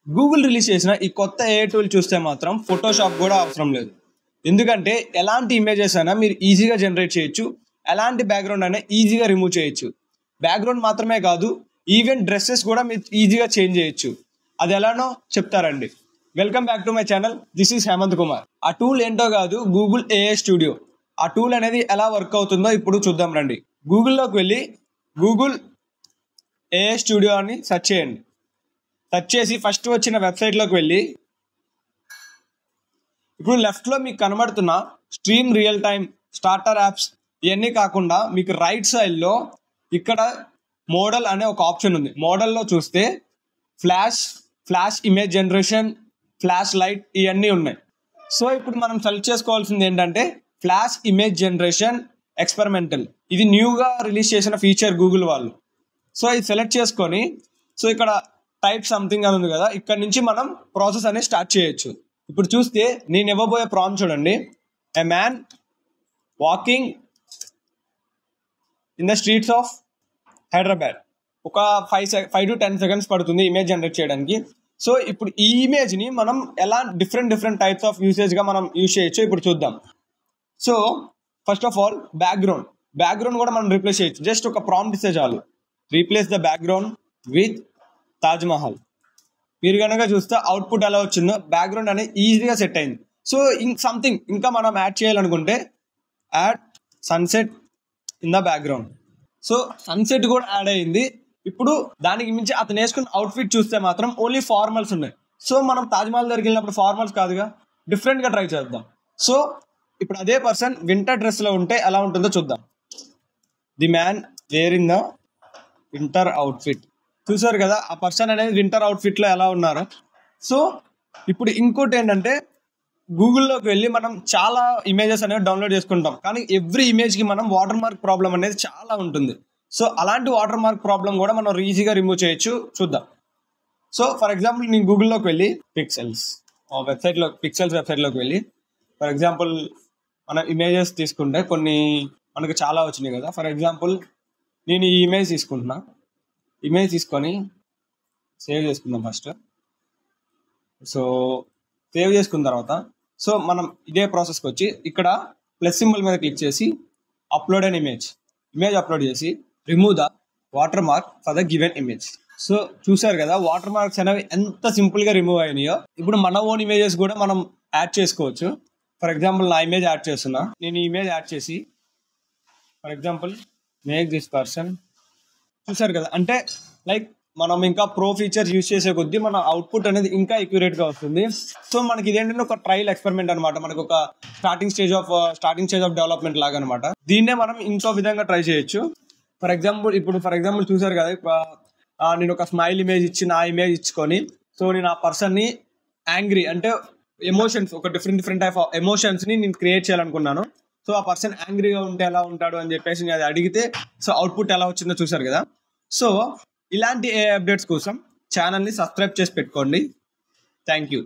Google release చేసిన ఈ కొత్త ఏఐ టూల్ చూస్తే మాత్రం ఫోటోషాప్ కూడా అవసరం లేదు. ఎందుకంటే ఎలాంటి ఇమేజెస్ అయినా మీరు ఈజీగా జనరేట్ చేయొచ్చు, ఎలాంటి బ్యాక్గ్రౌండ్ అయినా ఈజీగా రిమూవ్ చేయొచ్చు. బ్యాక్గ్రౌండ్ మాత్రమే కాదు, ఈవెన్ డ్రెస్సెస్ కూడా మీరు ఈజీగా చేంజ్ చేయొచ్చు. అది ఎలానో చెప్తారండి. Welcome back to my channel, this is Hemant Kumar. ఆ టూల్ ఏంటో కాదు, గూగుల్ ఏఐ స్టూడియో. ఆ టూల్ అనేది ఎలా వర్క్ అవుతుందో ఇప్పుడు చూద్దాం రండి. గూగుల్లోకి వెళ్ళి గూగుల్ ఏఐ స్టూడియో అని సెర్చ్ చేయండి. సెర్చ్ చేసి ఫస్ట్ వచ్చిన వెబ్సైట్లోకి వెళ్ళి ఇప్పుడు లెఫ్ట్లో మీకు కనబడుతున్న stream real time starter apps ఇవన్నీ కాకుండా మీకు రైట్ సైడ్లో ఇక్కడ మోడల్ అనే ఒక ఆప్షన్ ఉంది. మోడల్లో చూస్తే flash image generation, flash light ఇవన్నీ ఉన్నాయి. సో ఇప్పుడు మనం సెలెక్ట్ చేసుకోవాల్సింది ఏంటంటే ఫ్లాష్ ఇమేజ్ జనరేషన్ ఎక్స్పెరిమెంటల్. ఇది న్యూగా రిలీజ్ చేసిన ఫీచర్ గూగుల్ వాళ్ళు. సో ఇది సెలెక్ట్ చేసుకొని సో ఇక్కడ టైప్ సంథింగ్ అని ఉంది కదా, ఇక్కడ నుంచి మనం ప్రాసెస్ అనేది స్టార్ట్ చేయొచ్చు. ఇప్పుడు చూస్తే నేను ఇవ్వబోయే ప్రాంప్ట్ చూడండి. A man walking in the streets of Hyderabad. ఒక 5 to 10 seconds పడుతుంది ఇమేజ్ జనరేట్ చేయడానికి. సో ఇప్పుడు ఈ ఇమేజ్ని మనం ఎలా డిఫరెంట్ టైప్స్ ఆఫ్ యూసేజ్గా మనం యూజ్ చేయొచ్చు ఇప్పుడు చూద్దాం. So first of all background కూడా మనం రీప్లేస్ చేయొచ్చు. జస్ట్ ఒక ప్రాంప్ట్ ఇస్తే చాలు, replace the background with Taj Mahal. మీరు కనుక చూస్తే అవుట్పుట్ ఎలా వచ్చిందో బ్యాక్గ్రౌండ్ అనేది ఈజీగా సెట్ అయింది. సో ఇంకా మనం యాడ్ చేయాలనుకుంటే add sunset in the background. So sunset కూడా యాడ్ అయ్యింది. ఇప్పుడు దానికి మించి అతను వేసుకున్న అవుట్ఫిట్ చూస్తే మాత్రం ఓన్లీ ఫార్మల్స్ ఉన్నాయి. సో మనం తాజ్మహల్ దగ్గరికి వెళ్ళినప్పుడు ఫార్మల్స్ కాదుగా, డిఫరెంట్గా ట్రై చేద్దాం. సో ఇప్పుడు అదే పర్సన్ వింటర్ డ్రెస్లో ఉంటే ఎలా ఉంటుందో చూద్దాం. The man wearing the winter outfit. చూసారు కదా ఆ పర్సన్ అనేది వింటర్ అవుట్ఫిట్లో ఎలా ఉన్నారు. సో ఇప్పుడు ఇంకోటి ఏంటంటే గూగుల్లోకి వెళ్ళి మనం చాలా ఇమేజెస్ అనేవి డౌన్లోడ్ చేసుకుంటాం, కానీ ఎవ్రీ ఇమేజ్కి మనం వాటర్ మార్క్ ప్రాబ్లం అనేది చాలా ఉంటుంది. సో అలాంటి వాటర్ మార్క్ ప్రాబ్లం కూడా మనం ఈజీగా రిమూవ్ చేయొచ్చు. చూద్దాం. సో ఫర్ ఎగ్జాంపుల్ నేను గూగుల్లోకి వెళ్ళి పిక్సెల్స్ వెబ్సైట్లోకి వెళ్ళి ఫర్ ఎగ్జాంపుల్ మనం ఇమేజెస్ తీసుకుంటే కొన్ని మనకు చాలా వచ్చినాయి కదా. ఫర్ ఎగ్జాంపుల్ నేను ఈ ఇమేజ్ తీసుకొని సేవ్ చేసుకుందాం ఫస్ట్. సో సేవ్ చేసుకున్న తర్వాత సో మనం ఇదే ప్రాసెస్కి వచ్చి ఇక్కడ ప్లస్ సింబల్ మీద క్లిక్ చేసి అప్లోడ్ అన్ ఇమేజ్ అప్లోడ్ చేసి remove the water mark for the given image. So చూసారు కదా వాటర్ మార్క్స్ అనేవి ఎంత సింపుల్గా రిమూవ్ అయినాయో. ఇప్పుడు మన ఓన్ ఇమేజెస్ కూడా మనం యాడ్ చేసుకోవచ్చు. ఫర్ ఎగ్జాంపుల్ నా ఇమేజ్ యాడ్ చేస్తున్నా. నేను ఈ ఇమేజ్ యాడ్ చేసి for example make this person. చూసారు కదా, అంటే లైక్ మనం ఇంకా ప్రో ఫీచర్స్ యూజ్ చేసే కొద్దీ మన అవుట్పుట్ అనేది ఇంకా అక్యురేట్గా వస్తుంది. సో మనకి ఇదేంటంటే ఒక ట్రయల్ ఎక్స్పెరిమెంట్ అనమాట. మనకు ఒక స్టార్టింగ్ స్టేజ్ ఆఫ్ డెవలప్మెంట్ లాగా అనమాట. దీన్నే మనం ఇంకో విధంగా ట్రై చేయొచ్చు. ఫర్ ఎగ్జాంపుల్ చూసారు కదా, నేను ఒక స్మైల్ ఇమేజ్ ఇచ్చుకొని సో నేను ఆ పర్సన్ని యాంగ్రీ అంటే ఎమోషన్స్, ఒక డిఫరెంట్ టైప్ ఆఫ్ ఎమోషన్స్ని నేను క్రియేట్ చేయాలనుకున్నాను. సో ఆ పర్సన్ యాంగ్రీగా ఉంటే ఎలా ఉంటాడు అని చెప్పేసి నేను అది అడిగితే సో అవుట్పుట్ ఎలా వచ్చిందో చూసారు కదా. సో ఇలాంటి ఏ అప్డేట్స్ కోసం ఛానల్ని సబ్స్క్రైబ్ చేసి పెట్టుకోండి. Thank you.